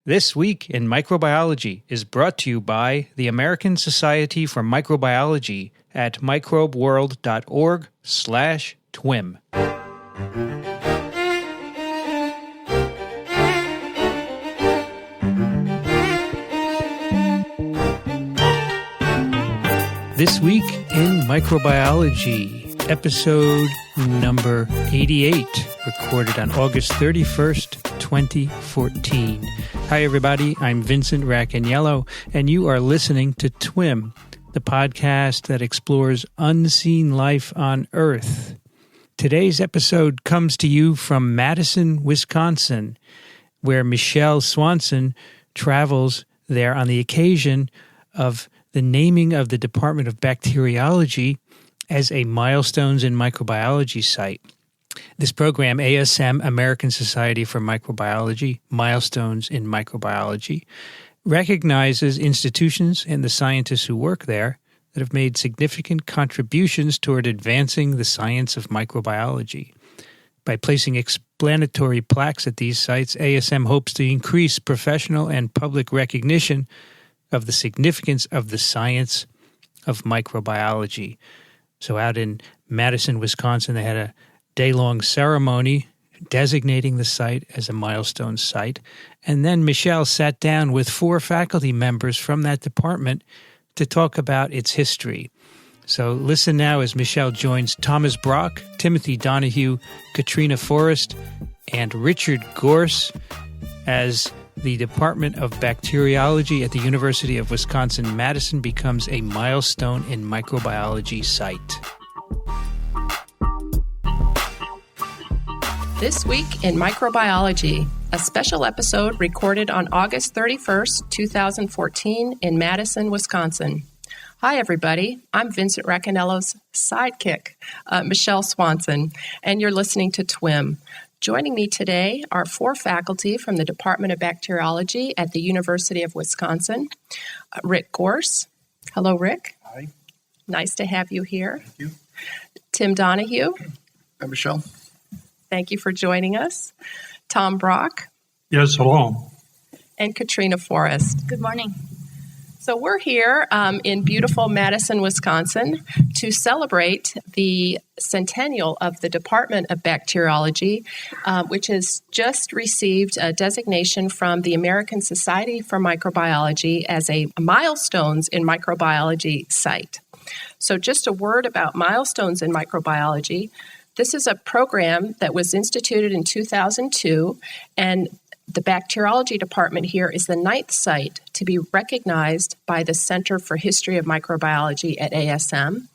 This Week in Microbiology is brought to you by the American Society for Microbiology at microbeworld.org/TWiM. This Week in Microbiology, episode number 88, recorded on August 31st, 2014. Hi, everybody. I'm Vincent Racaniello, and you are listening to TWiM, the podcast that explores unseen life on Earth. Today's episode comes to you from Madison, Wisconsin, where Michele Swanson travels there on the occasion of the naming of the Department of Bacteriology as a Milestones in Microbiology site. This program, ASM, American Society for Microbiology, Milestones in Microbiology, recognizes institutions and the scientists who work there that have made significant contributions toward advancing the science of microbiology. By placing explanatory plaques at these sites, ASM hopes to increase professional and public recognition of the significance of the science of microbiology. So out in Madison, Wisconsin, they had a day-long ceremony designating the site as a milestone site. And then Michele sat down with 4 faculty members from that department to talk about its history. So listen now as Michele joins Thomas Brock, Timothy Donohue, Katrina Forrest, and Richard Gourse as the Department of Bacteriology at the University of Wisconsin-Madison becomes a Milestone in Microbiology site. This Week in Microbiology, a special episode recorded on August 31st, 2014 in Madison, Wisconsin. Hi, everybody. I'm Vincent Racaniello's sidekick, Michele Swanson, and you're listening to TWiM. Joining me today are 4 faculty from the Department of Bacteriology at the University of Wisconsin. Rick Gourse. Hello, Rick. Hi. Nice to have you here. Thank you. Tim Donohue. Hi, Michele. Thank you for joining us. Tom Brock. Yes, hello. And Katrina Forrest. Good morning. So we're here in beautiful Madison, Wisconsin, to celebrate the centennial of the Department of Bacteriology, which has just received a designation from the American Society for Microbiology as a Milestones in Microbiology site. So just a word about Milestones in Microbiology. This is a program that was instituted in 2002, and the bacteriology department here is the 9th site to be recognized by the Center for History of Microbiology at ASM.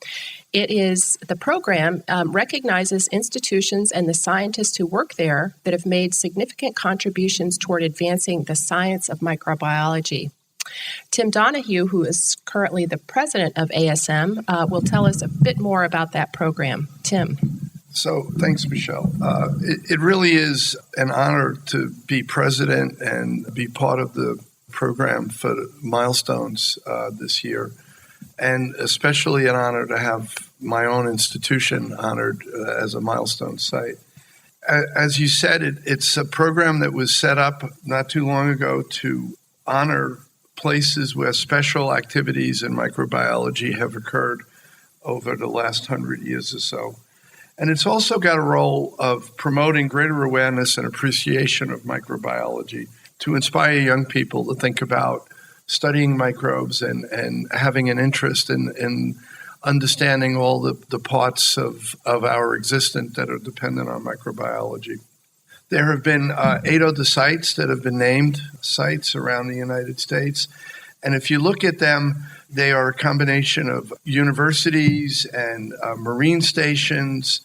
The program recognizes institutions and the scientists who work there that have made significant contributions toward advancing the science of microbiology. Tim Donohue, who is currently the president of ASM, will tell us a bit more about that program. Tim. So thanks, Michele. It really is an honor to be president and be part of the program for Milestones this year, and especially an honor to have my own institution honored as a milestone site. As you said, it's a program that was set up not too long ago to honor places where special activities in microbiology have occurred over the last 100 years or so. And it's also got a role of promoting greater awareness and appreciation of microbiology to inspire young people to think about studying microbes and having an interest in understanding all the parts of our existence that are dependent on microbiology. There have been 8 other sites that have been named sites around the United States. And if you look at them, they are a combination of universities and marine stations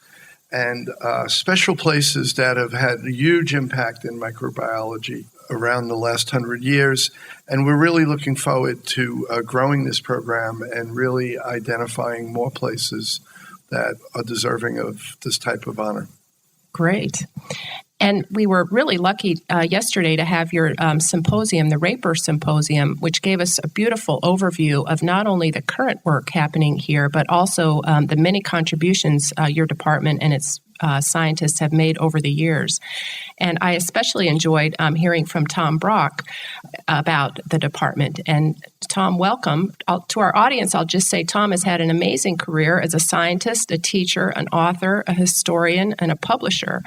and special places that have had a huge impact in microbiology around the last 100 years. And we're really looking forward to growing this program and really identifying more places that are deserving of this type of honor. Great. And we were really lucky yesterday to have your symposium, the Raper Symposium, which gave us a beautiful overview of not only the current work happening here, but also the many contributions your department and its scientists have made over the years. And I especially enjoyed hearing from Tom Brock about the department. And Tom, welcome. To our audience, I'll just say Tom has had an amazing career as a scientist, a teacher, an author, a historian, and a publisher.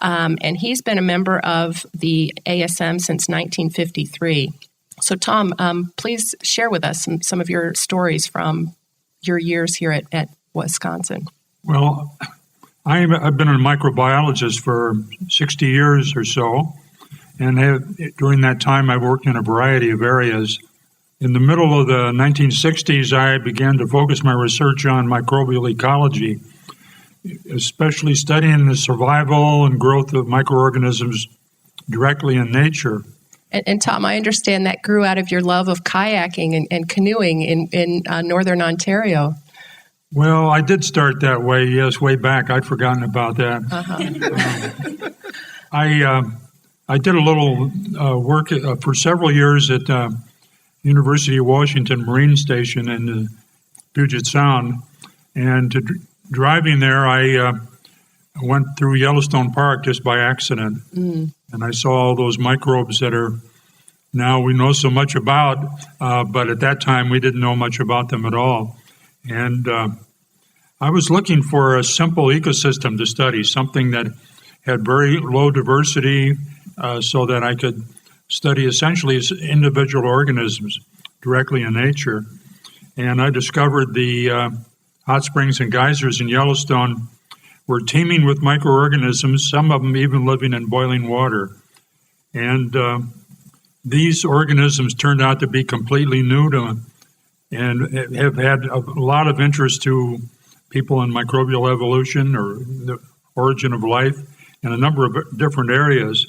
And he's been a member of the ASM since 1953. So, Tom, please share with us some of your stories from your years here at Wisconsin. Well, I've been a microbiologist for 60 years or so, and during that time I worked in a variety of areas. In the middle of the 1960s, I began to focus my research on microbial ecology, especially studying the survival and growth of microorganisms directly in nature. And Tom, I understand that grew out of your love of kayaking and canoeing in northern Ontario. Well, I did start that way, yes, way back. I'd forgotten about that. I did a little work for several years at University of Washington Marine Station in Puget Sound. And driving there, I went through Yellowstone Park just by accident. And I saw all those microbes that are now we know so much about, but at that time we didn't know much about them at all. And I was looking for a simple ecosystem to study, something that had very low diversity so that I could study essentially individual organisms directly in nature. And I discovered the hot springs and geysers in Yellowstone were teeming with microorganisms, some of them even living in boiling water. And these organisms turned out to be completely new to them and have had a lot of interest to people in microbial evolution or the origin of life in a number of different areas.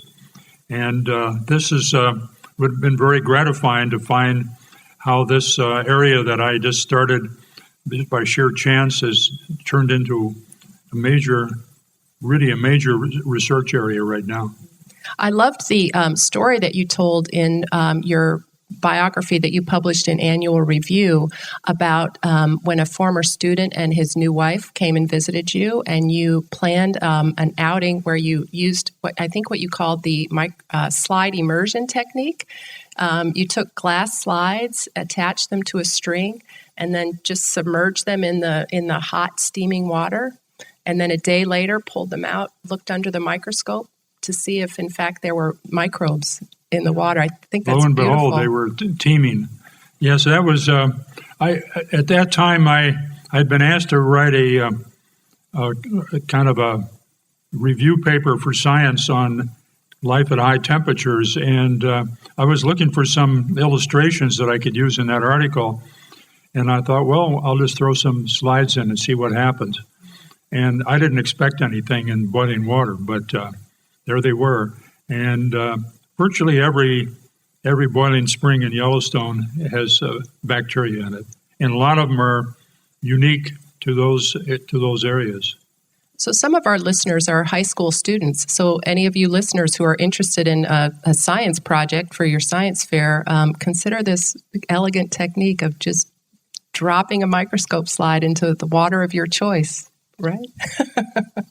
And this would have been very gratifying to find how this area that I just started by sheer chance has turned into a major research area right now. I loved the story that you told in your biography that you published in Annual Review about when a former student and his new wife came and visited you, and you planned an outing where you used what you called the slide immersion technique. You took glass slides, attached them to a string, and then just submerged them in the hot steaming water. And then a day later, pulled them out, looked under the microscope to see if, in fact, there were microbes in the water. I think that's beautiful. Lo and behold, they were teeming. Yes, that was. At that time, I'd been asked to write a kind of a review paper for Science on life at high temperatures, and I was looking for some illustrations that I could use in that article. And I thought, well, I'll just throw some slides in and see what happens. And I didn't expect anything in boiling water, but there they were. And virtually every boiling spring in Yellowstone has bacteria in it, and a lot of them are unique to those areas. So some of our listeners are high school students. So any of you listeners who are interested in a science project for your science fair, consider this elegant technique of just dropping a microscope slide into the water of your choice, right?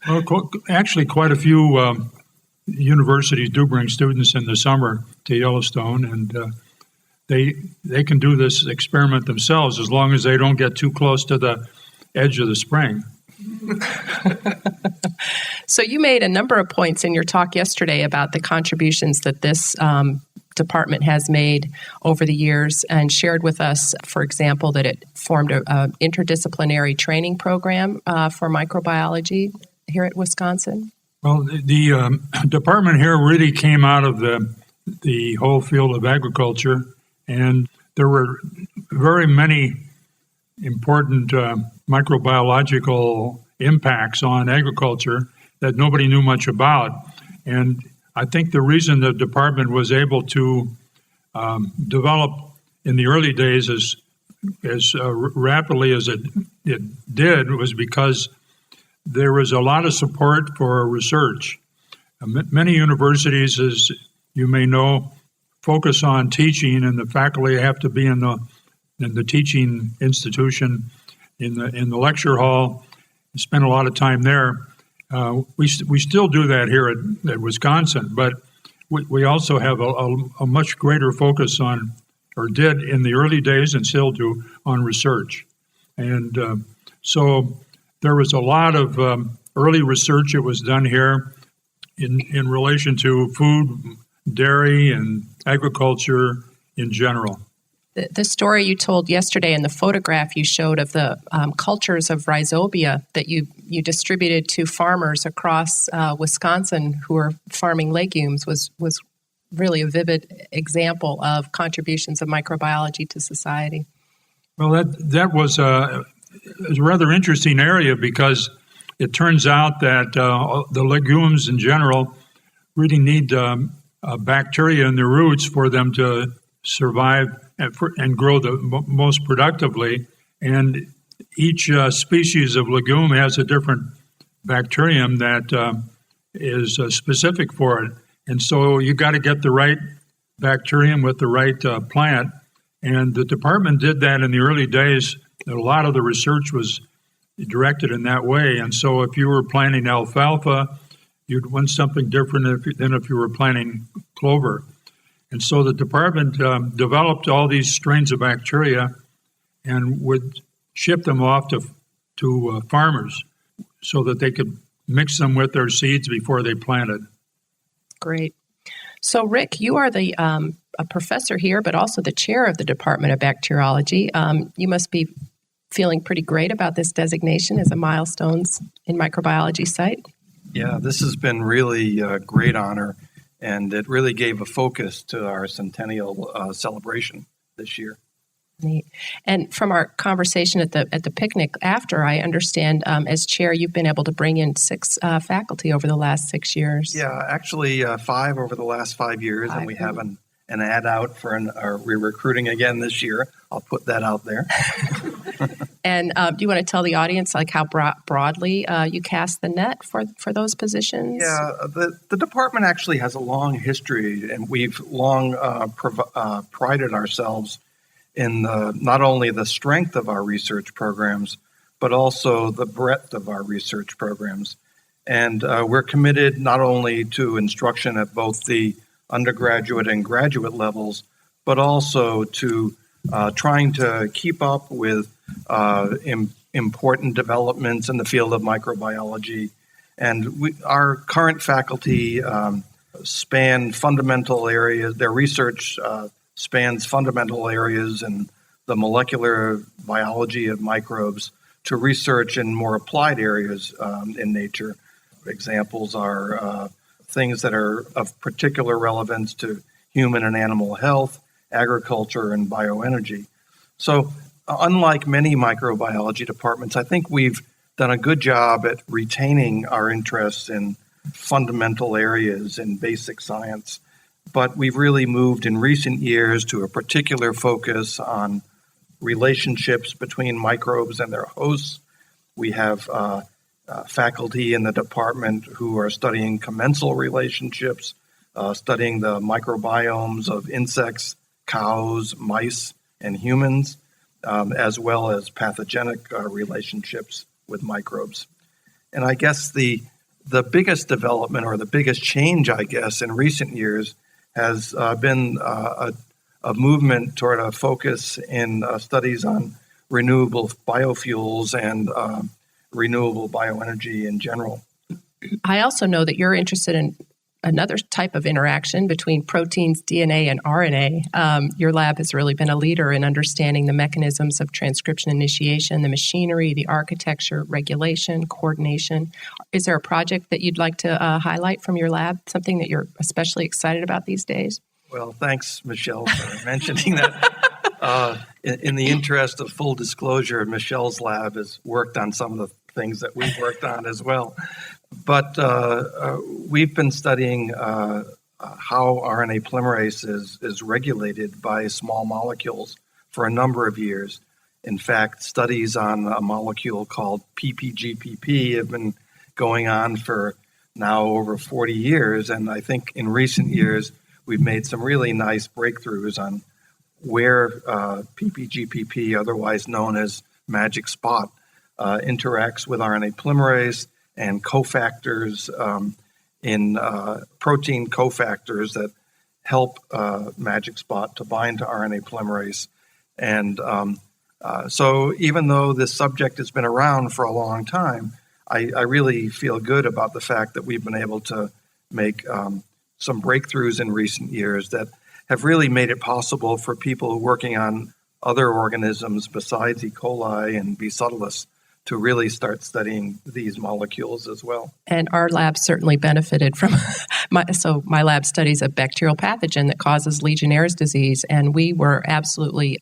Well, actually, quite a few universities do bring students in the summer to Yellowstone, and they can do this experiment themselves as long as they don't get too close to the edge of the spring. So you made a number of points in your talk yesterday about the contributions that this department has made over the years, and shared with us, for example, that it formed an interdisciplinary training program for microbiology here at Wisconsin. Well, the department here really came out of the whole field of agriculture, and there were very many important microbiological impacts on agriculture that nobody knew much about. And I think the reason the department was able to develop in the early days as rapidly as it did was because there was a lot of support for research. Many universities, as you may know, focus on teaching, and the faculty have to be in the teaching institution, in the lecture hall, spend a lot of time there. We still do that here at Wisconsin, but we also have a much greater focus on, or did in the early days and still do, on research. And so there was a lot of early research that was done here in relation to food, dairy, and agriculture in general. The story you told yesterday and the photograph you showed of the cultures of rhizobia that you distributed to farmers across Wisconsin who are farming legumes was really a vivid example of contributions of microbiology to society. Well, that was a rather interesting area because it turns out that the legumes in general really need bacteria in their roots for them to survive and grow the most productively. And each species of legume has a different bacterium that is specific for it. And so you got to get the right bacterium with the right plant. And the department did that in the early days. A lot of the research was directed in that way. And so if you were planting alfalfa, you'd want something different than if you were planting clover. And so the department developed all these strains of bacteria and would ship them off to farmers so that they could mix them with their seeds before they planted. Great. So, Rick, you are a professor here, but also the chair of the Department of Bacteriology. You must be feeling pretty great about this designation as a Milestones in Microbiology site. Yeah, this has been really a great honor, and it really gave a focus to our centennial celebration this year. Neat. And from our conversation at the picnic after, I understand as chair, you've been able to bring in 6 faculty over the last 6 years. Yeah, actually 5 over the last 5 years, and we have an ad out for we're recruiting again this year. I'll put that out there. And do you want to tell the audience like how broadly you cast the net for those positions? Yeah, the department actually has a long history, and we've long prided ourselves in not only the strength of our research programs, but also the breadth of our research programs. And we're committed not only to instruction at both the undergraduate and graduate levels, but also to trying to keep up with important developments in the field of microbiology. And our current faculty span fundamental areas. Their research spans fundamental areas in the molecular biology of microbes to research in more applied areas in nature. Examples are things that are of particular relevance to human and animal health, agriculture, and bioenergy. So unlike many microbiology departments, I think we've done a good job at retaining our interests in fundamental areas in basic science. But we've really moved in recent years to a particular focus on relationships between microbes and their hosts. We have faculty in the department who are studying commensal relationships, studying the microbiomes of insects, cows, mice, and humans, as well as pathogenic relationships with microbes. And I guess the biggest development or the biggest change, I guess, in recent years has been a movement toward a focus in studies on renewable biofuels and renewable bioenergy in general. I also know that you're interested in another type of interaction between proteins, DNA, and RNA. Your lab has really been a leader in understanding the mechanisms of transcription initiation, the machinery, the architecture, regulation, coordination. Is there a project that you'd like to highlight from your lab, something that you're especially excited about these days? Well, thanks, Michele, for mentioning that. In the interest of full disclosure, Michelle's lab has worked on some of the things that we've worked on as well. But we've been studying how RNA polymerase is regulated by small molecules for a number of years. In fact, studies on a molecule called PPGPP have been going on for now over 40 years. And I think in recent years, we've made some really nice breakthroughs on where PPGPP, otherwise known as magic spot, interacts with RNA polymerase and cofactors in protein cofactors that help magic spot to bind to RNA polymerase. And so even though this subject has been around for a long time, I really feel good about the fact that we've been able to make some breakthroughs in recent years that have really made it possible for people working on other organisms besides E. coli and B. subtilis to really start studying these molecules as well. And our lab certainly benefited from my lab studies a bacterial pathogen that causes Legionnaire's disease, and we were absolutely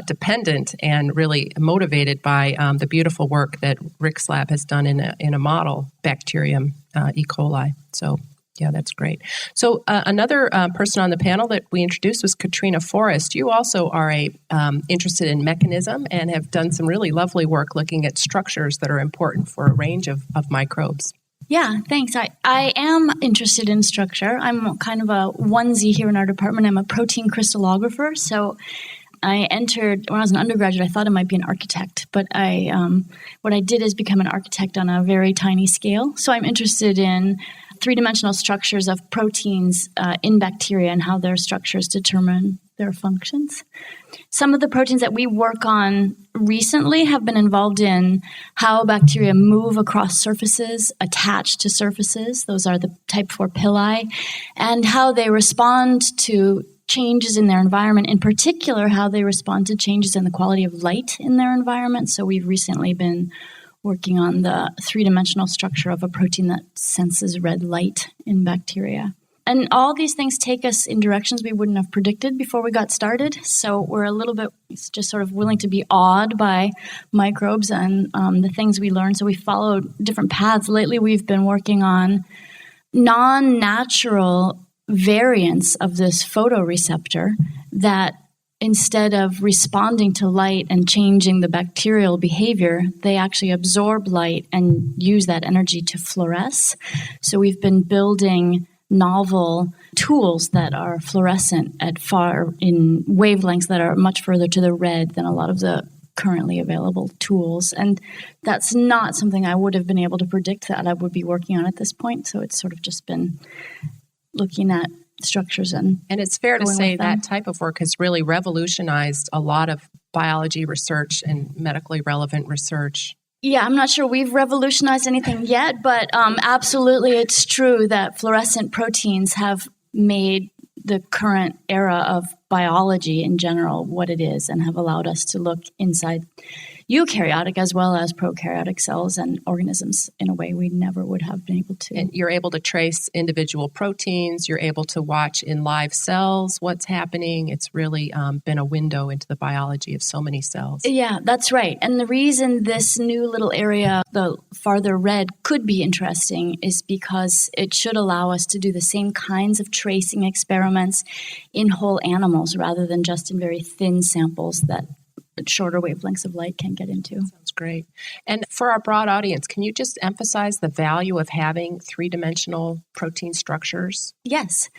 dependent and really motivated by the beautiful work that Rick's lab has done in a model bacterium, E. coli. So yeah, that's great. So another person on the panel that we introduced was Katrina Forrest. You also are interested in mechanism and have done some really lovely work looking at structures that are important for a range of microbes. Yeah, thanks. I am interested in structure. I'm kind of a onesie here in our department. I'm a protein crystallographer. So I entered, when I was an undergraduate, I thought I might be an architect, but what I did is become an architect on a very tiny scale. So I'm interested in three-dimensional structures of proteins in bacteria and how their structures determine their functions. Some of the proteins that we work on recently have been involved in how bacteria move across surfaces, attach to surfaces. Those are the type 4 pili, and how they respond to changes in their environment, in particular, how they respond to changes in the quality of light in their environment. So we've recently been working on the three-dimensional structure of a protein that senses red light in bacteria. And all these things take us in directions we wouldn't have predicted before we got started. So we're a little bit just sort of willing to be awed by microbes and the things we learn. So we follow different paths. Lately, we've been working on non-natural variants of this photoreceptor that instead of responding to light and changing the bacterial behavior, they actually absorb light and use that energy to fluoresce. So we've been building novel tools that are fluorescent in wavelengths that are much further to the red than a lot of the currently available tools. And that's not something I would have been able to predict that I would be working on at this point. So it's sort of just been looking at structures and it's fair to say that type of work has really revolutionized a lot of biology research and medically relevant research. Yeah, I'm not sure we've revolutionized anything yet, but absolutely it's true that fluorescent proteins have made the current era of biology in general what it is and have allowed us to look inside eukaryotic as well as prokaryotic cells and organisms in a way we never would have been able to. And you're able to trace individual proteins. You're able to watch in live cells what's happening. It's really been a window into the biology of so many cells. Yeah, that's right. And the reason this new little area, the farther red, could be interesting is because it should allow us to do the same kinds of tracing experiments in whole animals rather than just in very thin samples that shorter wavelengths of light can get into. Sounds great. And for our broad audience, can you just emphasize the value of having three-dimensional protein structures? Yes.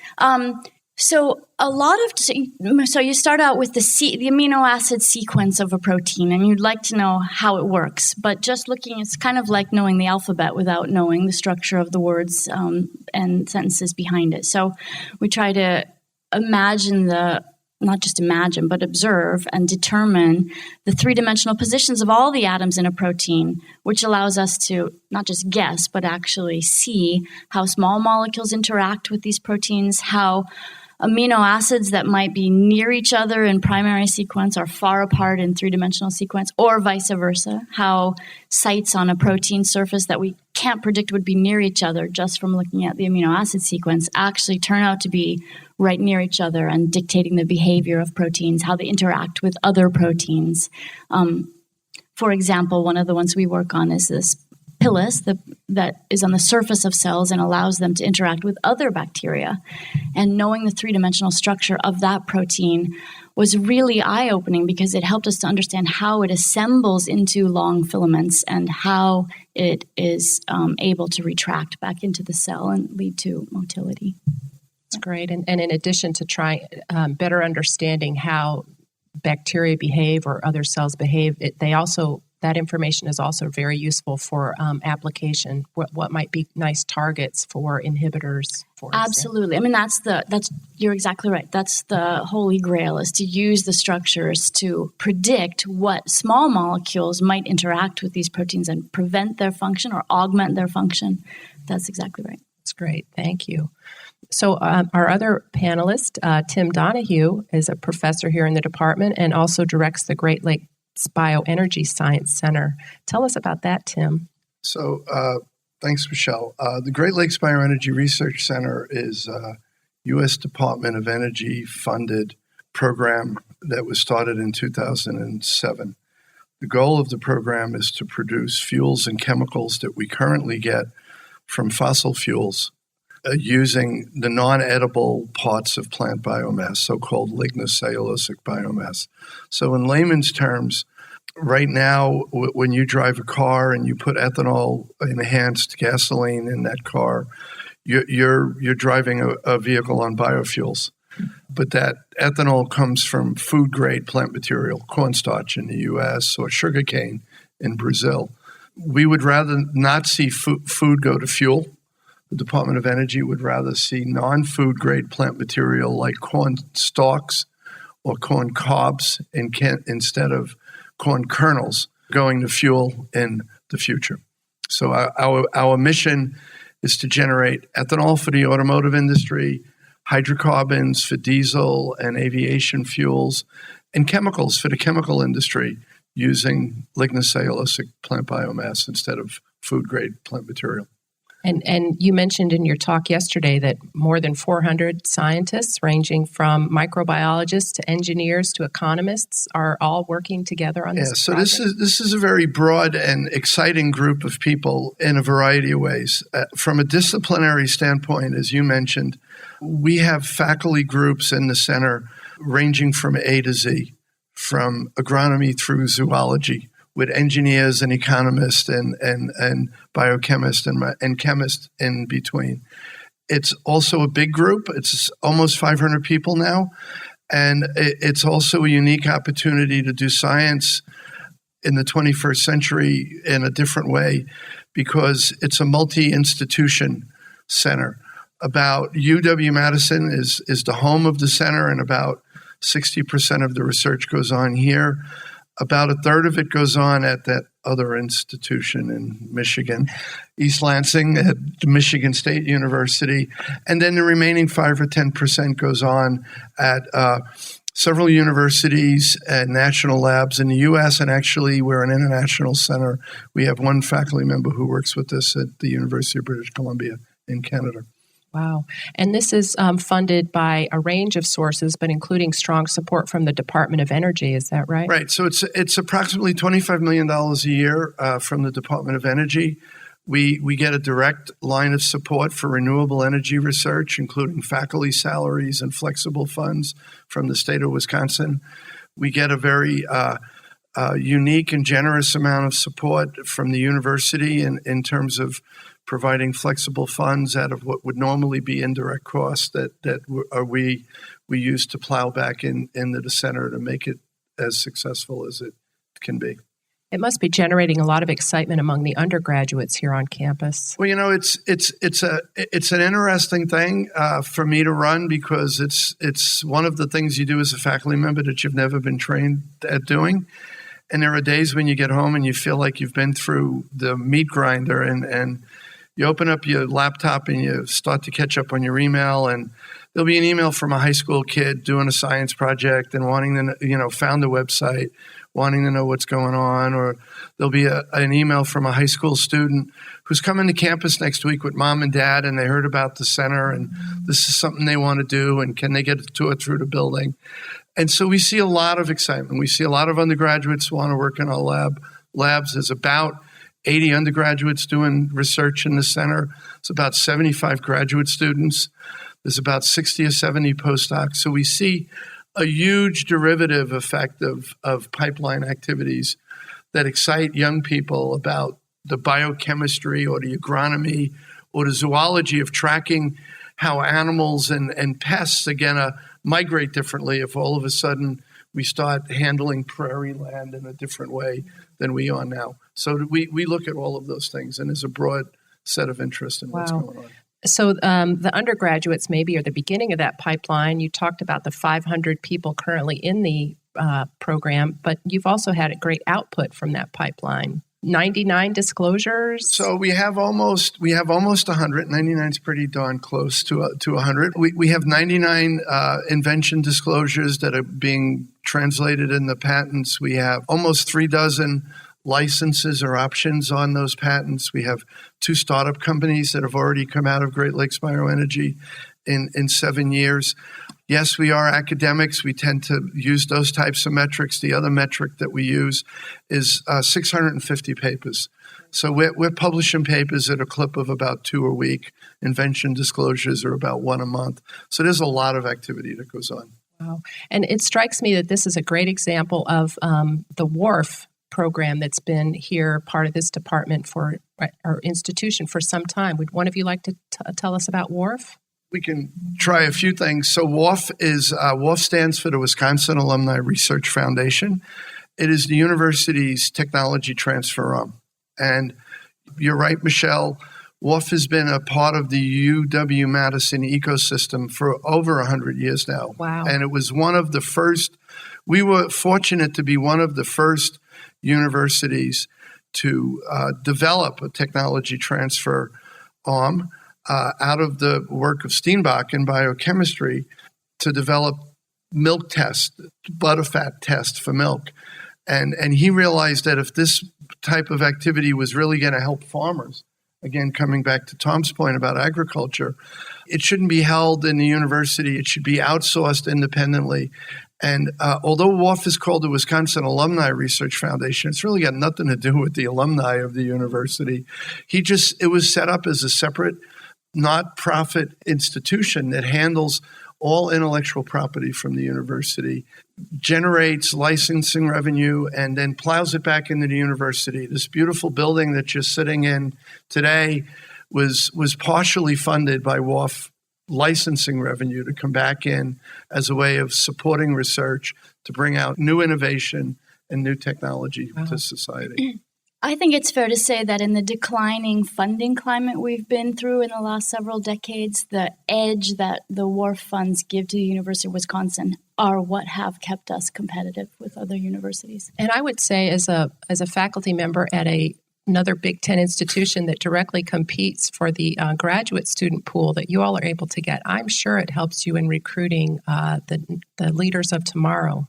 So you start out with the amino acid sequence of a protein, and you'd like to know how it works. But just looking, it's kind of like knowing the alphabet without knowing the structure of the words and sentences behind it. So we try to not just imagine, but observe and determine the three-dimensional positions of all the atoms in a protein, which allows us to not just guess, but actually see how small molecules interact with these proteins, how amino acids that might be near each other in primary sequence are far apart in three-dimensional sequence, or vice versa, how sites on a protein surface that we can't predict would be near each other just from looking at the amino acid sequence actually turn out to be right near each other and dictating the behavior of proteins, how they interact with other proteins. For example, one of the ones we work on is this pilus that is on the surface of cells and allows them to interact with other bacteria. And knowing the three-dimensional structure of that protein was really eye-opening because it helped us to understand how it assembles into long filaments and how it is able to retract back into the cell and lead to motility. That's great. And in addition to trying better understanding how bacteria behave or other cells behave, they also that information is also very useful for application. What might be nice targets for inhibitors? For Absolutely. I mean, you're exactly right. That's the holy grail, is to use the structures to predict what small molecules might interact with these proteins and prevent their function or augment their function. That's exactly right. That's great. Thank you. So our other panelist, Tim Donohue, is a professor here in the department and also directs the Great Lakes Bioenergy Science Center. Tell us about that, Tim. So thanks, Michele. The Great Lakes Bioenergy Research Center is a U.S. Department of Energy funded program that was started in 2007. The goal of the program is to produce fuels and chemicals that we currently get from fossil fuels using the non-edible parts of plant biomass, so-called lignocellulosic biomass. So in layman's terms, right now, when you drive a car and you put ethanol-enhanced gasoline in that car, you're driving a vehicle on biofuels. But that ethanol comes from food-grade plant material, cornstarch in the U.S. or sugarcane in Brazil. We would rather not see food go to fuel. The Department of Energy would rather see non-food grade plant material like corn stalks or corn cobs instead of corn kernels going to fuel in the future. So our mission is to generate ethanol for the automotive industry, hydrocarbons for diesel and aviation fuels, and chemicals for the chemical industry using lignocellulosic plant biomass instead of food-grade plant material. And you mentioned in your talk yesterday that more than 400 scientists, ranging from microbiologists to engineers to economists, are all working together on this project. So this is a very broad and exciting group of people in a variety of ways. From a disciplinary standpoint, as you mentioned, we have faculty groups in the center ranging from A to Z, from agronomy through zoology, with engineers and economists and biochemists and chemists in between. It's also a big group. It's almost 500 people now. And it's also a unique opportunity to do science in the 21st century in a different way because it's a multi-institution center. About UW-Madison is the home of the center, and about 60% of the research goes on here. About a third of it goes on at that other institution in Michigan, East Lansing at Michigan State University. And then the remaining 5 or 10% goes on at several universities and national labs in the U.S. And actually, we're an international center. We have one faculty member who works with us at the University of British Columbia in Canada. Wow. And this is funded by a range of sources, but including strong support from the Department of Energy. Is that right? Right. So it's approximately $25 million a year from the Department of Energy. We get a direct line of support for renewable energy research, including faculty salaries and flexible funds from the state of Wisconsin. We get a very unique and generous amount of support from the university in terms of providing flexible funds out of what would normally be indirect costs that we use to plow back into the center to make it as successful as it can be. It must be generating a lot of excitement among the undergraduates here on campus. Well, it's an interesting thing for me to run because it's one of the things you do as a faculty member that you've never been trained at doing. And there are days when you get home and you feel like you've been through the meat grinder and you open up your laptop and you start to catch up on your email, and there'll be an email from a high school kid doing a science project and wanting to, found a website, wanting to know what's going on, or there'll be an email from a high school student who's coming to campus next week with mom and dad, and they heard about the center, and this is something they want to do, and can they get a tour through the building? And so we see a lot of excitement. We see a lot of undergraduates want to work in our labs. There's about 80 undergraduates doing research in the center. It's about 75 graduate students. There's about 60 or 70 postdocs. So we see a huge derivative effect of pipeline activities that excite young people about the biochemistry or the agronomy or the zoology of tracking how animals and pests are going to migrate differently if all of a sudden We start handling prairie land in a different way than we are now. So we look at all of those things, and there's a broad set of interest in what's going on. So the undergraduates maybe are the beginning of that pipeline. You talked about the 500 people currently in the program, but you've also had a great output from that pipeline. 99 disclosures. So we have almost 100. 99 is pretty darn close to 100. We have 99 invention disclosures that are being translated in the patents. We have almost 36 licenses or options on those patents. We have 2 startup companies that have already come out of Great Lakes Bioenergy in 7 years. Yes, we are academics. We tend to use those types of metrics. The other metric that we use is 650 papers. So we're publishing papers at a clip of about 2 a week. Invention disclosures are about 1 a month. So there's a lot of activity that goes on. Wow. And it strikes me that this is a great example of the WARF program that's been here, part of this department for our institution for some time. Would one of you like to tell us about WARF? We can try a few things. So WARF stands for the Wisconsin Alumni Research Foundation. It is the university's technology transfer arm. And you're right, Michele, WARF has been a part of the UW-Madison ecosystem for over 100 years now. Wow. And it was one of the first, we were fortunate to be one of the first universities to develop a technology transfer arm out of the work of Steenbach in biochemistry to develop milk test, butterfat test for milk. And he realized that if this type of activity was really going to help farmers, again, coming back to Tom's point about agriculture, it shouldn't be held in the university. It should be outsourced independently. And although WARF is called the Wisconsin Alumni Research Foundation, it's really got nothing to do with the alumni of the university. It was set up as a separate not-profit institution that handles all intellectual property from the university, generates licensing revenue, and then plows it back into the university. This beautiful building that you're sitting in today was partially funded by WARF licensing revenue to come back in as a way of supporting research to bring out new innovation and new technology to society. I think it's fair to say that in the declining funding climate we've been through in the last several decades, the edge that the WARF funds give to the University of Wisconsin are what have kept us competitive with other universities. And I would say as a faculty member at another Big Ten institution that directly competes for the graduate student pool that you all are able to get, I'm sure it helps you in recruiting the leaders of tomorrow.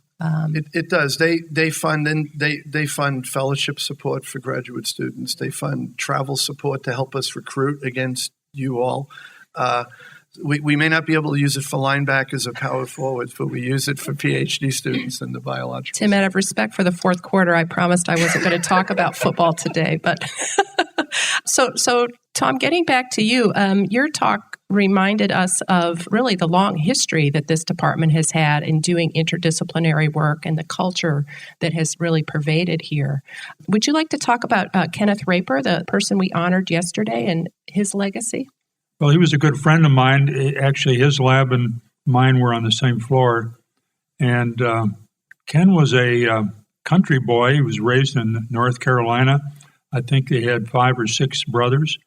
It does. They fund fellowship support for graduate students. They fund travel support to help us recruit against you all. We may not be able to use it for linebackers or power forwards, but we use it for PhD students in the biological. Tim, out of respect for the fourth quarter, I promised I wasn't going to talk about football today. But so Tom, getting back to you, your talk reminded us of really the long history that this department has had in doing interdisciplinary work and the culture that has really pervaded here. Would you like to talk about Kenneth Raper, the person we honored yesterday, and his legacy? Well, he was a good friend of mine. Actually, his lab and mine were on the same floor. And Ken was a country boy. He was raised in North Carolina. I think they had 5 or 6 brothers,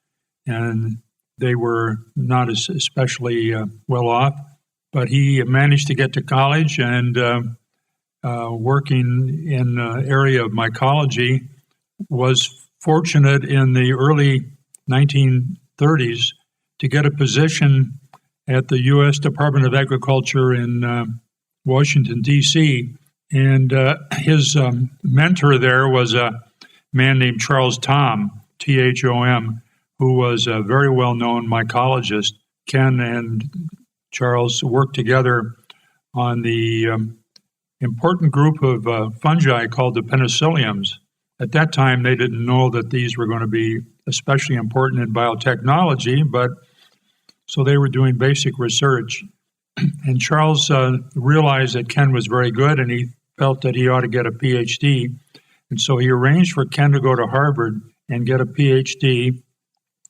and they were not especially well off. But he managed to get to college and working in the area of mycology, was fortunate in the early 1930s to get a position at the U.S. Department of Agriculture in Washington, D.C. And his mentor there was a man named Charles Thom, Thom, who was a very well-known mycologist. Ken and Charles worked together on the important group of fungi called the penicilliums. At that time, they didn't know that these were going to be especially important in biotechnology, but so they were doing basic research. And Charles realized that Ken was very good, and he felt that he ought to get a PhD. And so he arranged for Ken to go to Harvard and get a PhD,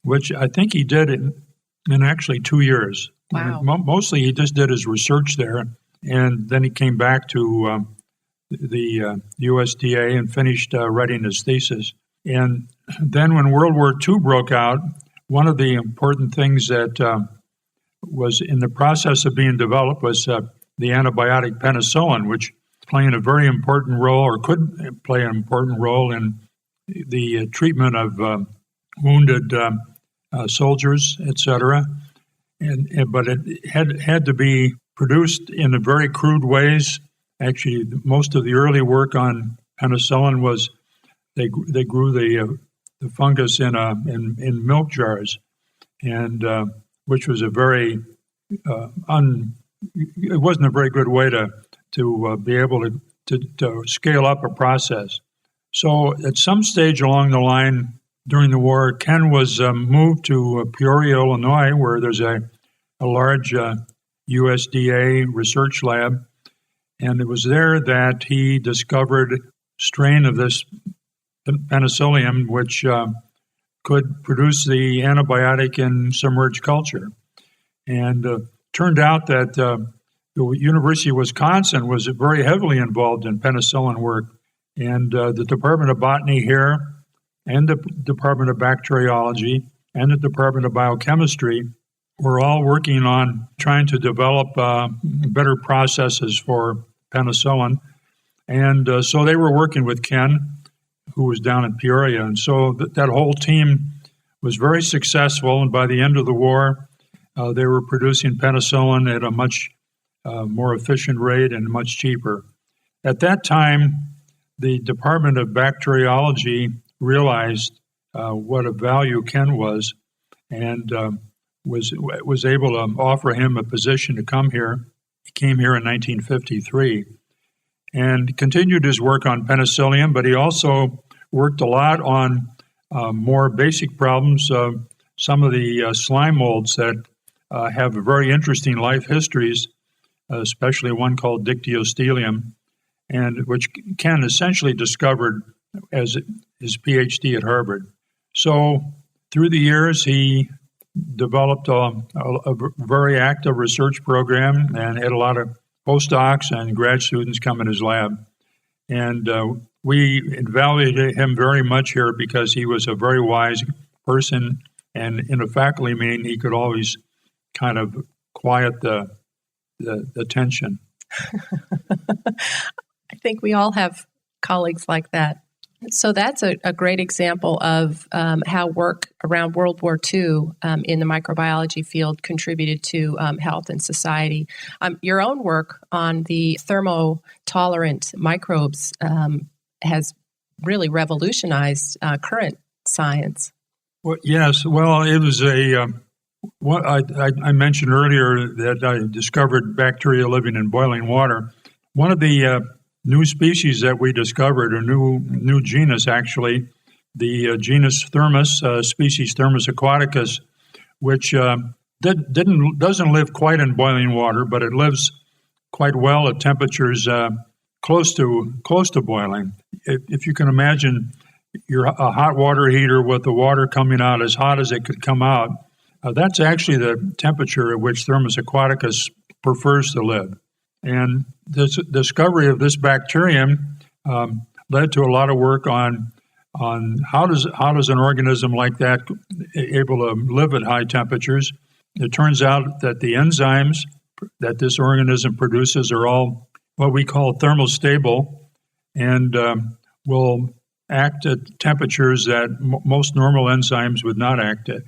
which I think he did in actually 2 years. Wow. Mostly he just did his research there, and then he came back to the USDA and finished writing his thesis. And then when World War II broke out, one of the important things that was in the process of being developed was the antibiotic penicillin, which is playing a very important role, or could play an important role in the treatment of wounded soldiers, etc. But it had to be produced in a very crude ways. Actually, most of the early work on penicillin was they grew the fungus in milk jars, and which was a very it wasn't a very good way to be able to scale up a process. So at some stage along the line during the war, Ken was moved to Peoria, Illinois, where there's a large USDA research lab, and it was there that he discovered a strain of this penicillium, which could produce the antibiotic in submerged culture. And turned out that the University of Wisconsin was very heavily involved in penicillin work, and the Department of Botany here, and the Department of Bacteriology, and the Department of Biochemistry were all working on trying to develop better processes for penicillin. And so they were working with Ken, who was down in Peoria. And so that whole team was very successful. And by the end of the war, they were producing penicillin at a much more efficient rate and much cheaper. At that time, the Department of Bacteriology realized what a value Ken was, and was able to offer him a position to come here. He came here in 1953 and continued his work on penicillium, but he also worked a lot on more basic problems. Some of the slime molds that have very interesting life histories, especially one called Dictyostelium, and which Ken essentially discovered as his PhD at Harvard. So through the years, he developed a very active research program and had a lot of postdocs and grad students come in his lab. And we valued him very much here because he was a very wise person, and in a faculty meeting, he could always kind of quiet the tension. I think we all have colleagues like that. So that's a great example of how work around World War II in the microbiology field contributed to health and society. Your own work on the thermotolerant microbes has really revolutionized current science. Well, yes. Well, it was I mentioned earlier that I discovered bacteria living in boiling water. One of the new species that we discovered, a new genus actually, the genus Thermus, species Thermus aquaticus, which doesn't live quite in boiling water, but it lives quite well at temperatures close to boiling. If you can imagine a hot water heater with the water coming out as hot as it could come out, that's actually the temperature at which Thermus aquaticus prefers to live. And this discovery of this bacterium led to a lot of work on how does an organism like that able to live at high temperatures. It turns out that the enzymes that this organism produces are all what we call thermostable, and will act at temperatures that most normal enzymes would not act at.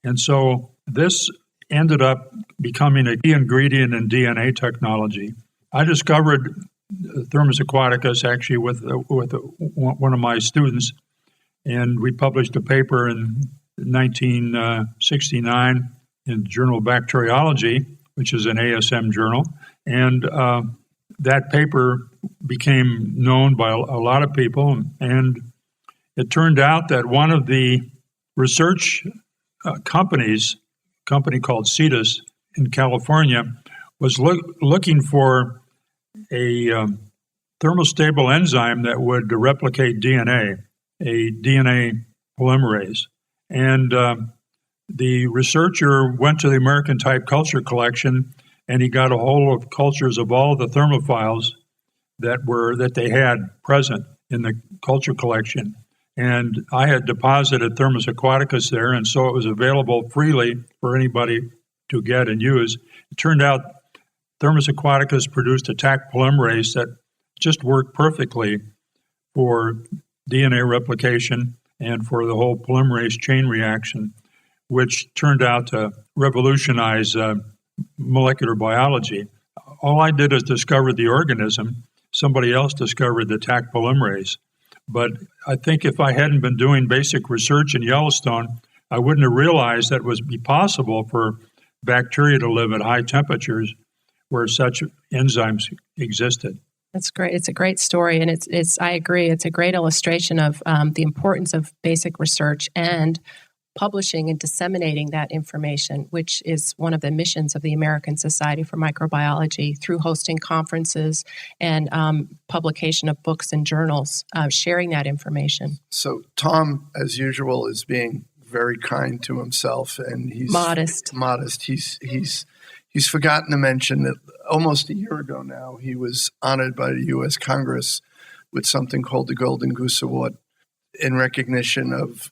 And so this ended up becoming a key ingredient in DNA technology. I discovered Thermus aquaticus actually with one of my students, and we published a paper in 1969 in the Journal of Bacteriology, which is an ASM journal, and that paper became known by a lot of people, and it turned out that one of the research company called Cetus in California was looking for a thermostable enzyme that would replicate DNA, a DNA polymerase. And the researcher went to the American Type Culture Collection, and he got a hold of cultures of all the thermophiles that they had present in the culture collection. And I had deposited Thermus aquaticus there, and so it was available freely for anybody to get and use. It turned out Thermus aquaticus produced a Taq polymerase that just worked perfectly for DNA replication and for the whole polymerase chain reaction, which turned out to revolutionize molecular biology. All I did is discover the organism. Somebody else discovered the Taq polymerase. But I think if I hadn't been doing basic research in Yellowstone, I wouldn't have realized that it would be possible for bacteria to live at high temperatures where such enzymes existed. That's great. It's a great story, and it's. I agree. It's a great illustration of the importance of basic research and publishing and disseminating that information, which is one of the missions of the American Society for Microbiology through hosting conferences and publication of books and journals, sharing that information. So Tom, as usual, is being very kind to himself, and he's modest. He's forgotten to mention that almost a year ago now, he was honored by the U.S. Congress with something called the Golden Goose Award in recognition of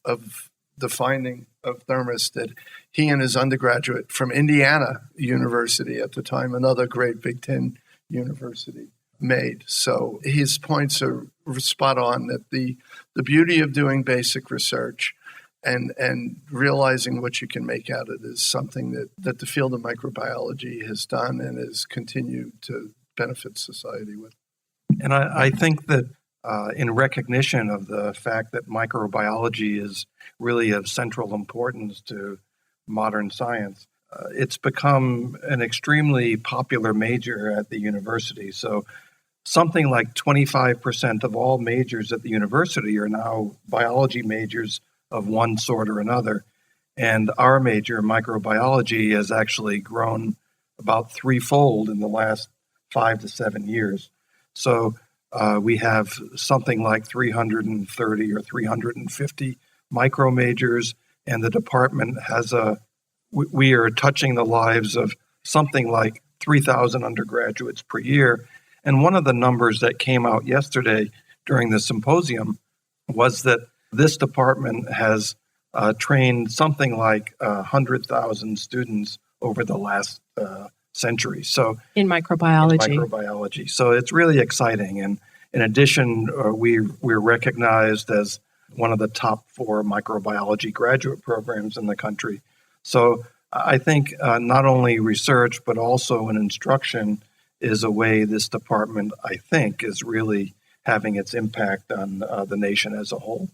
the finding of Thermus that he and his undergraduate from Indiana University at the time, another great Big Ten university, made. So his points are spot on, that the beauty of doing basic research and realizing what you can make out of it is something that the field of microbiology has done and has continued to benefit society with. And I think that in recognition of the fact that microbiology is really of central importance to modern science, it's become an extremely popular major at the university. So something like 25% of all majors at the university are now biology majors of one sort or another. And our major, microbiology, has actually grown about threefold in the last 5 to 7 years. So we have something like 330 or 350 micro majors, and the department has we are touching the lives of something like 3,000 undergraduates per year. And one of the numbers that came out yesterday during the symposium was that this department has trained something like 100,000 students over the last century. So in microbiology. So it's really exciting. And in addition, we're recognized as one of the top 4 microbiology graduate programs in the country. So I think not only research, but also in instruction is a way this department, I think, is really having its impact on the nation as a whole.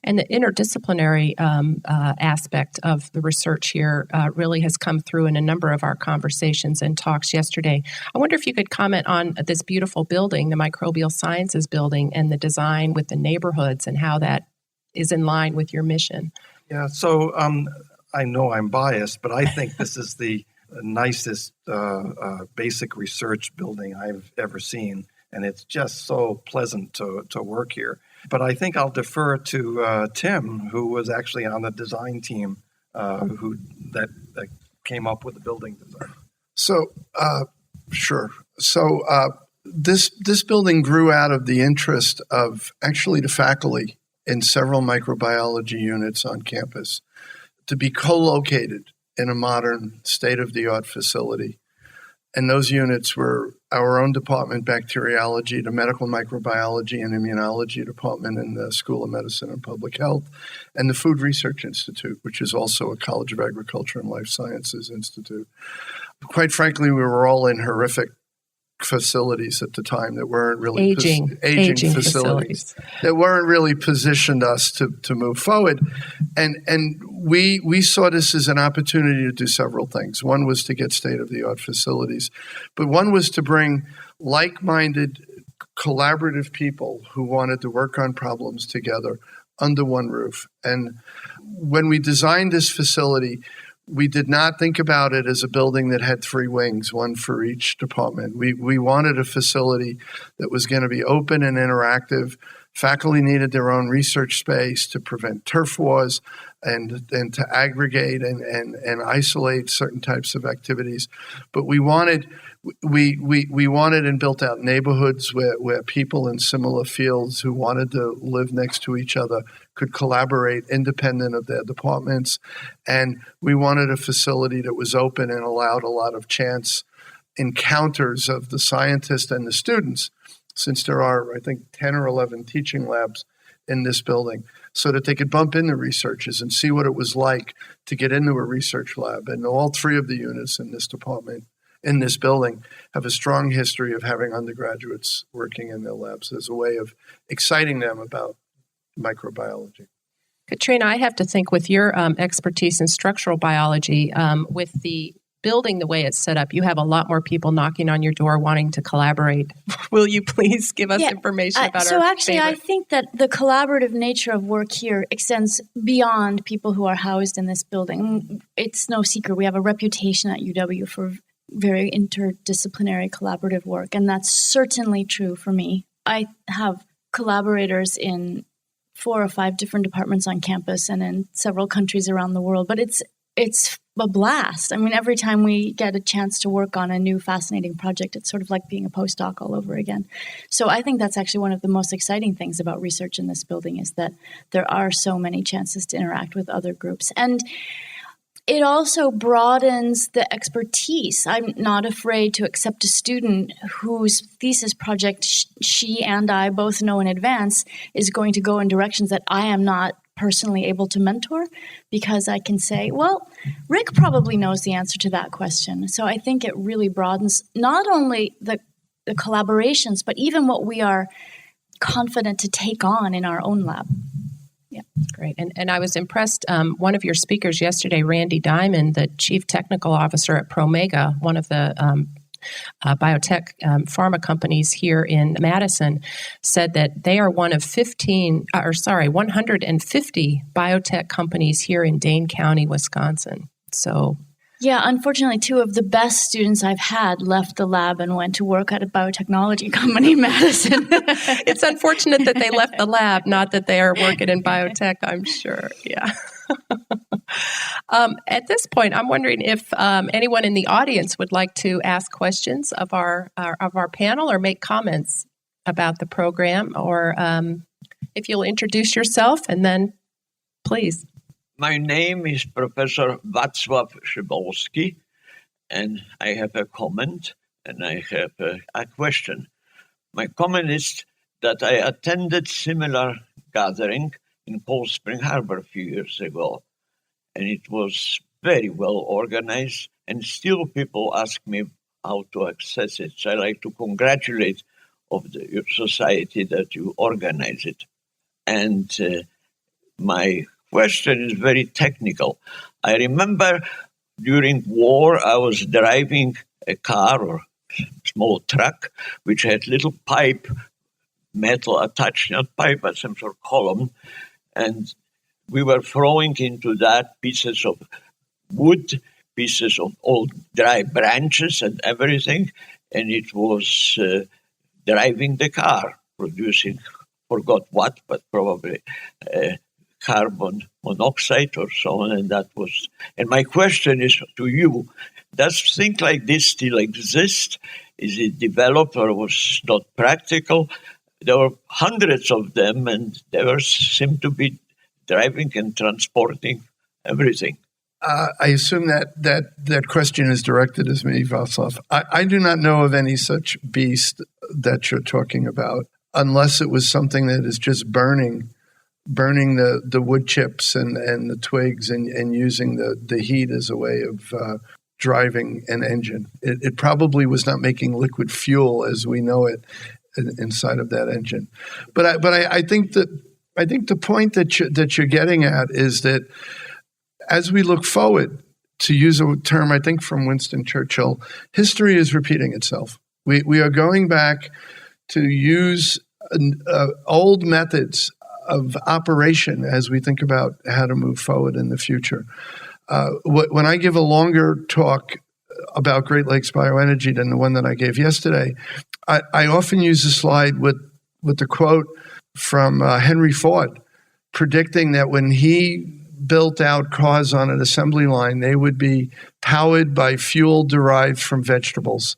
And the interdisciplinary aspect of the research here really has come through in a number of our conversations and talks yesterday. I wonder if you could comment on this beautiful building, the Microbial Sciences building, and the design with the neighborhoods and how that is in line with your mission. Yeah, so I know I'm biased, but I think this is the nicest basic research building I've ever seen, and it's just so pleasant to work here. But I think I'll defer to Tim, who was actually on the design team that came up with the building design. So, sure. So this building grew out of the interest of actually the faculty in several microbiology units on campus to be co-located in a modern state-of-the-art facility. And those units were our own department, bacteriology, the medical microbiology and immunology department in the School of Medicine and Public Health, and the Food Research Institute, which is also a College of Agriculture and Life Sciences institute. Quite frankly, we were all in horrific facilities at the time that weren't really aging facilities that weren't really positioned us to move forward, and we saw this as an opportunity to do several things. One was to get state-of-the-art facilities, but one was to bring like-minded, collaborative people who wanted to work on problems together under one roof. And when we designed this facility, we did not think about it as a building that had 3 wings, one for each department. We wanted a facility that was going to be open and interactive. Faculty needed their own research space to prevent turf wars and to aggregate and isolate certain types of activities. But we wanted we wanted and built out neighborhoods where people in similar fields who wanted to live next to each other could collaborate independent of their departments. And we wanted a facility that was open and allowed a lot of chance encounters of the scientists and the students, since there are, I think, 10 or 11 teaching labs in this building, so that they could bump into researchers and see what it was like to get into a research lab. And all three of the units in this department, in this building, have a strong history of having undergraduates working in their labs as a way of exciting them about microbiology. Katrina, I have to think with your expertise in structural biology, with the building the way it's set up, you have a lot more people knocking on your door wanting to collaborate. Will you please give us information about so our actually, favorite? I think that the collaborative nature of work here extends beyond people who are housed in this building. It's no secret. We have a reputation at UW for very interdisciplinary collaborative work, and that's certainly true for me. I have collaborators in 4 or 5 different departments on campus and in several countries around the world, but it's a blast. I mean, every time we get a chance to work on a new fascinating project, it's sort of like being a postdoc all over again. So I think that's actually one of the most exciting things about research in this building, is that there are so many chances to interact with other groups. And it also broadens the expertise. I'm not afraid to accept a student whose thesis project she and I both know in advance is going to go in directions that I am not personally able to mentor, because I can say, well, Rick probably knows the answer to that question. So I think it really broadens not only the collaborations, but even what we are confident to take on in our own lab. Yeah, that's great. And I was impressed. One of your speakers yesterday, Randy Diamond, the Chief Technical Officer at Promega, one of the biotech pharma companies here in Madison, said that they are one of 150 biotech companies here in Dane County, Wisconsin. So, yeah, unfortunately, 2 of the best students I've had left the lab and went to work at a biotechnology company in Madison. It's unfortunate that they left the lab, not that they are working in biotech, I'm sure. Yeah. At this point, I'm wondering if anyone in the audience would like to ask questions of our panel or make comments about the program, or if you'll introduce yourself and then please. My name is Professor Wacław Szybolski, and I have a comment and I have a question. My comment is that I attended similar gathering in Cold Spring Harbor a few years ago, and it was very well organized, and still people ask me how to access it. So I like to congratulate your society that you organize it. And my question is very technical. I remember during war, I was driving a car or small truck, which had little pipe, metal attached, not pipe, but some sort of column. And we were throwing into that pieces of wood, pieces of old dry branches and everything. And it was driving the car, producing, forgot what, but probably carbon monoxide or so on. And that was, and my question is to you, does things like this still exist? Is it developed or was not practical? There were hundreds of them, and they seemed to be driving and transporting everything. I assume that question is directed at me, Václav. I do not know of any such beast that you're talking about, unless it was something that is just burning the wood chips and the twigs and using the heat as a way of driving an engine. It probably was not making liquid fuel as we know it inside of that engine. But I think the point that you're getting at is that as we look forward, to use a term I think from Winston Churchill, history is repeating itself. We are going back to use old methods of operation as we think about how to move forward in the future. When I give a longer talk about Great Lakes Bioenergy than the one that I gave yesterday, I often use a slide with the quote from Henry Ford, predicting that when he built out cars on an assembly line, they would be powered by fuel derived from vegetables,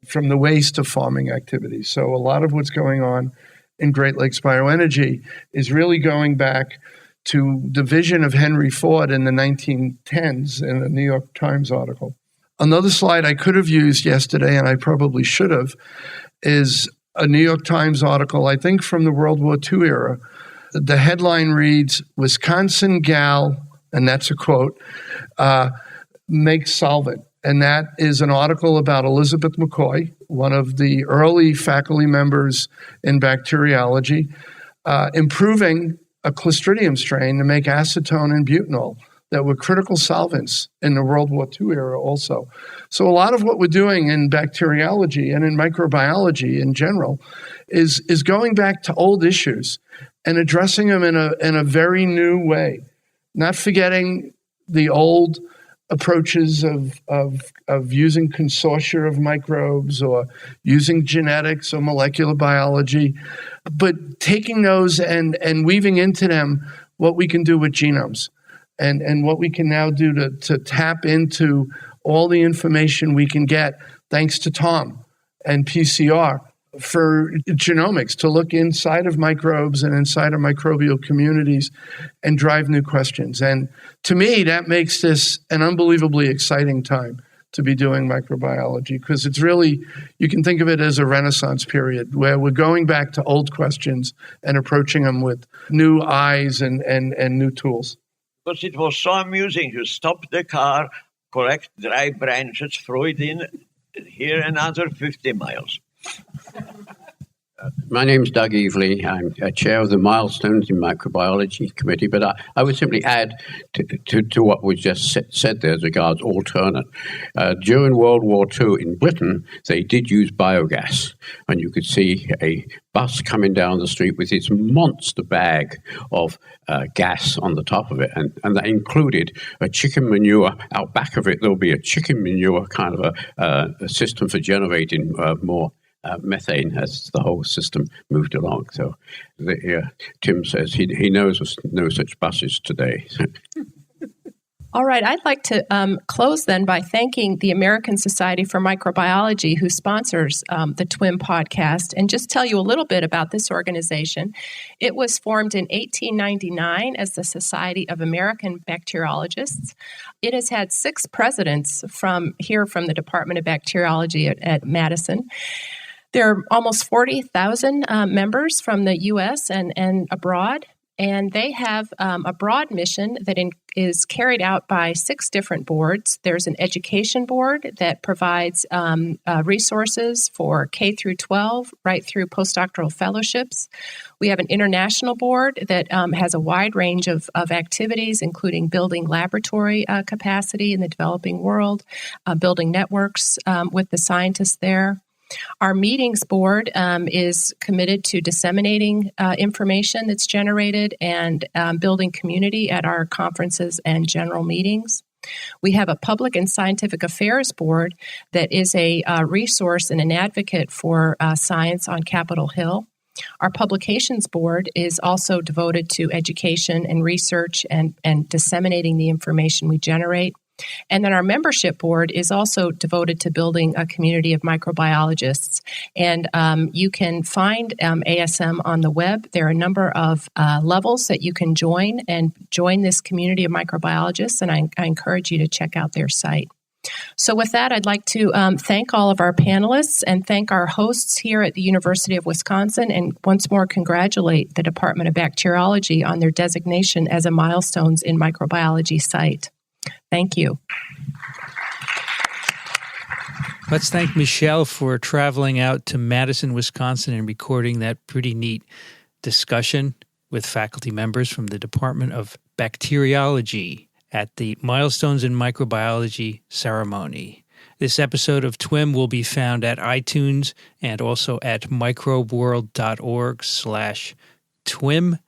from the waste of farming activities. So a lot of what's going on in Great Lakes Bioenergy is really going back to the vision of Henry Ford in the 1910s in a New York Times article. Another slide I could have used yesterday, and I probably should have, is a New York Times article, I think from the World War II era. The headline reads, "Wisconsin gal," and that's a quote, "makes solvent." And that is an article about Elizabeth McCoy, one of the early faculty members in bacteriology, improving a Clostridium strain to make acetone and butanol that were critical solvents in the World War II era also. So a lot of what we're doing in bacteriology and in microbiology in general is going back to old issues and addressing them in a very new way, not forgetting the old approaches of using consortia of microbes or using genetics or molecular biology, but taking those and weaving into them what we can do with genomes and what we can now do to tap into all the information we can get thanks to TWiM and PCR for genomics, to look inside of microbes and inside of microbial communities and drive new questions. And to me, that makes this an unbelievably exciting time to be doing microbiology, because it's really, you can think of it as a Renaissance period where we're going back to old questions and approaching them with new eyes and new tools. Because it was so amusing. You stop the car, collect dry branches, throw it in, here another 50 miles. My name's Doug Evely. I'm chair of the Milestones in Microbiology Committee, but I would simply add to what was just said there as regards alternate. During World War II in Britain, they did use biogas, and you could see a bus coming down the street with its monster bag of gas on the top of it, and that included a chicken manure. Out back of it, there'll be a chicken manure kind of a system for generating more methane as the whole system moved along. So Tim says he knows of no such buses today. All right, I'd like to close then by thanking the American Society for Microbiology, who sponsors the TWiM podcast, and just tell you a little bit about this organization. It was formed in 1899 as the Society of American Bacteriologists. It has had 6 presidents from the Department of Bacteriology at Madison. There are almost 40,000 members from the U.S. and abroad, and they have a broad mission that is carried out by 6 different boards. There's an education board that provides resources for K through 12, right through postdoctoral fellowships. We have an international board that has a wide range of activities, including building laboratory capacity in the developing world, building networks with the scientists there. Our meetings board is committed to disseminating information that's generated and building community at our conferences and general meetings. We have a public and scientific affairs board that is a resource and an advocate for science on Capitol Hill. Our publications board is also devoted to education and research and disseminating the information we generate. And then our membership board is also devoted to building a community of microbiologists. And you can find ASM on the web. There are a number of levels that you can join this community of microbiologists, and I encourage you to check out their site. So with that, I'd like to thank all of our panelists and thank our hosts here at the University of Wisconsin, and once more congratulate the Department of Bacteriology on their designation as a Milestones in Microbiology site. Thank you. Let's thank Michele for traveling out to Madison, Wisconsin, and recording that pretty neat discussion with faculty members from the Department of Bacteriology at the Milestones in Microbiology ceremony. This episode of TWiM will be found at iTunes and also at microbeworld.org/TWiM.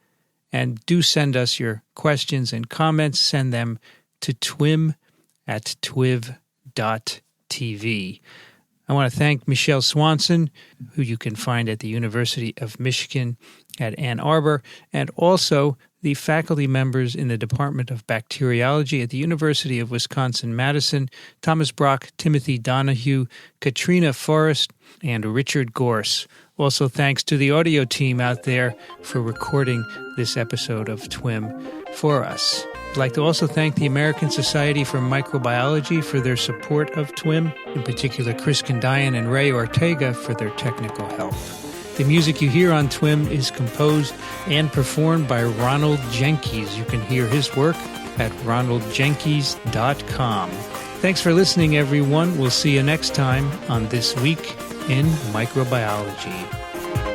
And do send us your questions and comments. Send them to twim@twiv.tv. I want to thank Michele Swanson, who you can find at the University of Michigan at Ann Arbor, and also the faculty members in the Department of Bacteriology at the University of Wisconsin-Madison, Thomas Brock, Timothy Donohue, Katrina Forrest, and Richard Gourse. Also thanks to the audio team out there for recording this episode of TWiM for us. I'd like to also thank the American Society for Microbiology for their support of TWiM, in particular Chris Condayan and Ray Ortega for their technical help. The music you hear on TWiM is composed and performed by Ronald Jenkins. You can hear his work at ronaldjenkins.com. Thanks for listening, everyone. We'll see you next time on This Week in Microbiology.